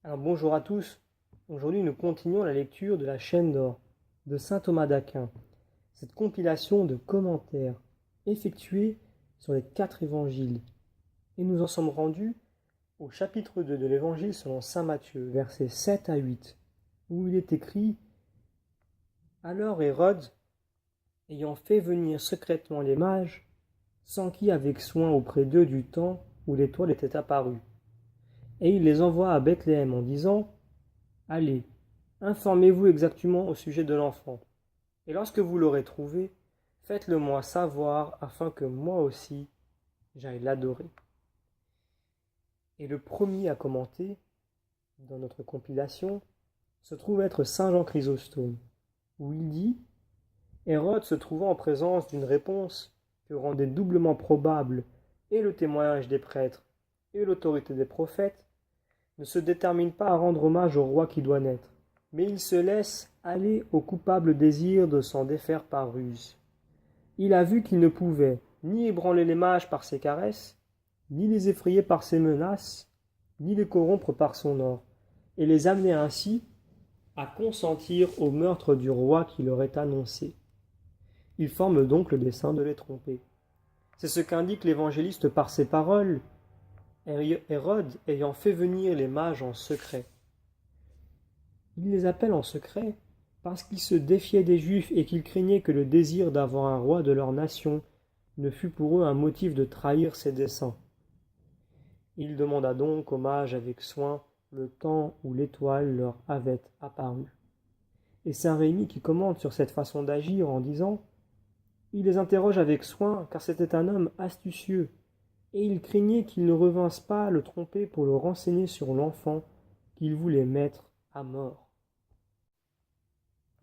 Alors bonjour à tous, aujourd'hui nous continuons la lecture de la Chaîne d'Or de saint Thomas d'Aquin, cette compilation de commentaires effectués sur les 4 évangiles. Et nous en sommes rendus au chapitre 2 de l'évangile selon saint Matthieu, versets 7 à 8, où il est écrit: Alors Hérode, ayant fait venir secrètement les mages, s'enquit avec soin auprès d'eux du temps où l'étoile était apparue. Et il les envoie à Bethléem en disant: Allez, informez-vous exactement au sujet de l'enfant, et lorsque vous l'aurez trouvé, faites-le-moi savoir afin que moi aussi j'aille l'adorer. Et le premier à commenter, dans notre compilation, se trouve être saint Jean Chrysostome, où il dit: Hérode, se trouvant en présence d'une réponse que rendait doublement probable et le témoignage des prêtres et l'autorité des prophètes, ne se détermine pas à rendre hommage au roi qui doit naître, mais il se laisse aller au coupable désir de s'en défaire par ruse. Il a vu qu'il ne pouvait ni ébranler les mages par ses caresses, ni les effrayer par ses menaces, ni les corrompre par son or, et les amener ainsi à consentir au meurtre du roi qui leur est annoncé. Il forme donc le dessein de les tromper. C'est ce qu'indique l'évangéliste par ces paroles: Hérode ayant fait venir les mages en secret. Il les appelle en secret parce qu'il se défiait des Juifs et qu'il craignait que le désir d'avoir un roi de leur nation ne fût pour eux un motif de trahir ses desseins. Il demanda donc aux mages avec soin le temps où l'étoile leur avait apparu. Et saint Rémi qui commente sur cette façon d'agir en disant: Il les interroge avec soin car c'était un homme astucieux, et il craignait qu'ils ne revinssent pas le tromper pour le renseigner sur l'enfant qu'il voulait mettre à mort.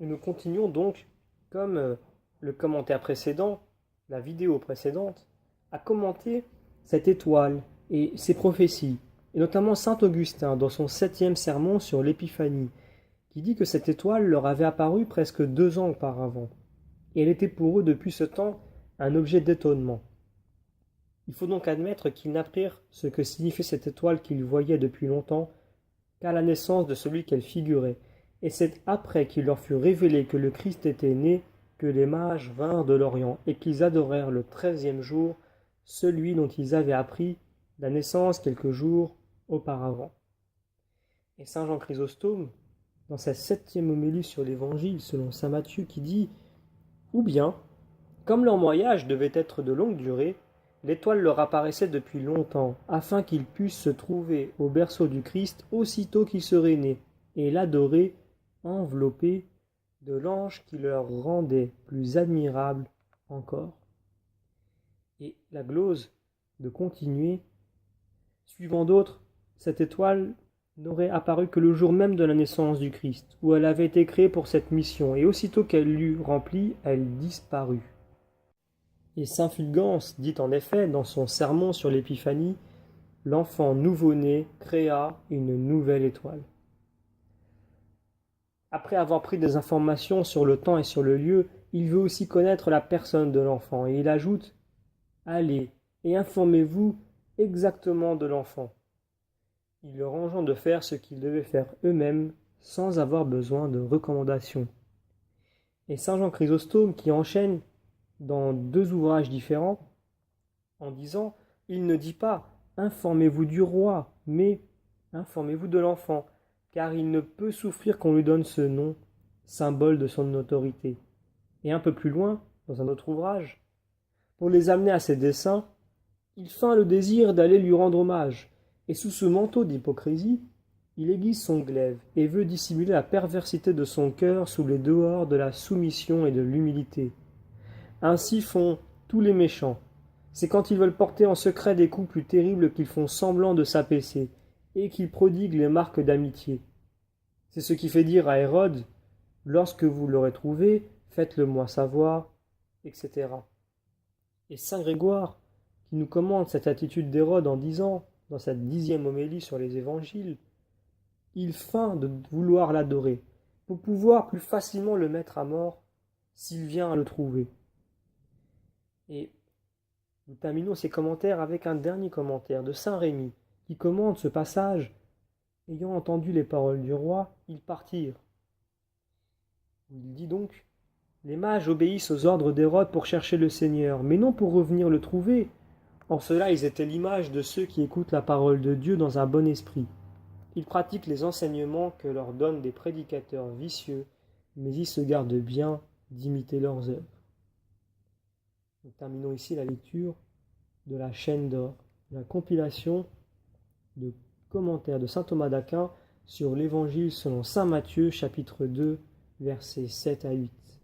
Et nous continuons donc, comme le commentaire précédent, la vidéo précédente, à commenter cette étoile et ses prophéties, et notamment saint Augustin dans son 7e sermon sur l'Épiphanie, qui dit que cette étoile leur avait apparu presque 2 ans auparavant, et elle était pour eux depuis ce temps un objet d'étonnement. Il faut donc admettre qu'ils n'apprirent ce que signifiait cette étoile qu'ils voyaient depuis longtemps qu'à la naissance de celui qu'elle figurait, et c'est après qu'il leur fut révélé que le Christ était né que les mages vinrent de l'Orient, et qu'ils adorèrent le 13e jour celui dont ils avaient appris la naissance quelques jours auparavant. Et saint Jean Chrysostome, dans sa 7e homélie sur l'Évangile selon saint Matthieu, qui dit: Ou bien, comme leur voyage devait être de longue durée, l'étoile leur apparaissait depuis longtemps, afin qu'ils puissent se trouver au berceau du Christ aussitôt qu'il serait né, et l'adorer enveloppé de l'ange qui leur rendait plus admirable encore. Et la glose de continuer: Suivant d'autres, cette étoile n'aurait apparu que le jour même de la naissance du Christ, où elle avait été créée pour cette mission, et aussitôt qu'elle l'eut remplie, elle disparut. Et saint Fulgence dit en effet dans son sermon sur l'Épiphanie: L'enfant nouveau-né créa une nouvelle étoile. Après avoir pris des informations sur le temps et sur le lieu, il veut aussi connaître la personne de l'enfant, et il ajoute: Allez et informez-vous exactement de l'enfant. Il leur enjoint de faire ce qu'ils devaient faire eux-mêmes sans avoir besoin de recommandations. Et saint Jean Chrysostome qui enchaîne dans 2 ouvrages différents en disant: Il ne dit pas informez-vous du roi, mais informez-vous de l'enfant, car il ne peut souffrir qu'on lui donne ce nom, symbole de son autorité. Et un peu plus loin, dans un autre ouvrage, pour les amener à ses desseins, il feint le désir d'aller lui rendre hommage, et sous ce manteau d'hypocrisie, il aiguise son glaive et veut dissimuler la perversité de son cœur sous les dehors de la soumission et de l'humilité. Ainsi font tous les méchants. C'est quand ils veulent porter en secret des coups plus terribles qu'ils font semblant de s'apaiser, et qu'ils prodiguent les marques d'amitié. C'est ce qui fait dire à Hérode: Lorsque vous l'aurez trouvé, faites-le-moi savoir, etc. Et saint Grégoire, qui nous commande cette attitude d'Hérode en disant, dans sa 10e homélie sur les évangiles: Il feint de vouloir l'adorer, pour pouvoir plus facilement le mettre à mort, s'il vient à le trouver. Et nous terminons ces commentaires avec un dernier commentaire de saint Rémi, qui commente ce passage Ayant entendu les paroles du roi, ils partirent. Il dit donc: les mages obéissent aux ordres d'Hérode pour chercher le Seigneur, mais non pour revenir le trouver. En cela, ils étaient l'image de ceux qui écoutent la parole de Dieu dans un bon esprit. Ils pratiquent les enseignements que leur donnent des prédicateurs vicieux, mais ils se gardent bien d'imiter leurs œuvres. Nous terminons ici la lecture de la chaîne d'or, la compilation de commentaires de saint Thomas d'Aquin sur l'Évangile selon saint Matthieu, chapitre 2, versets 7 à 8.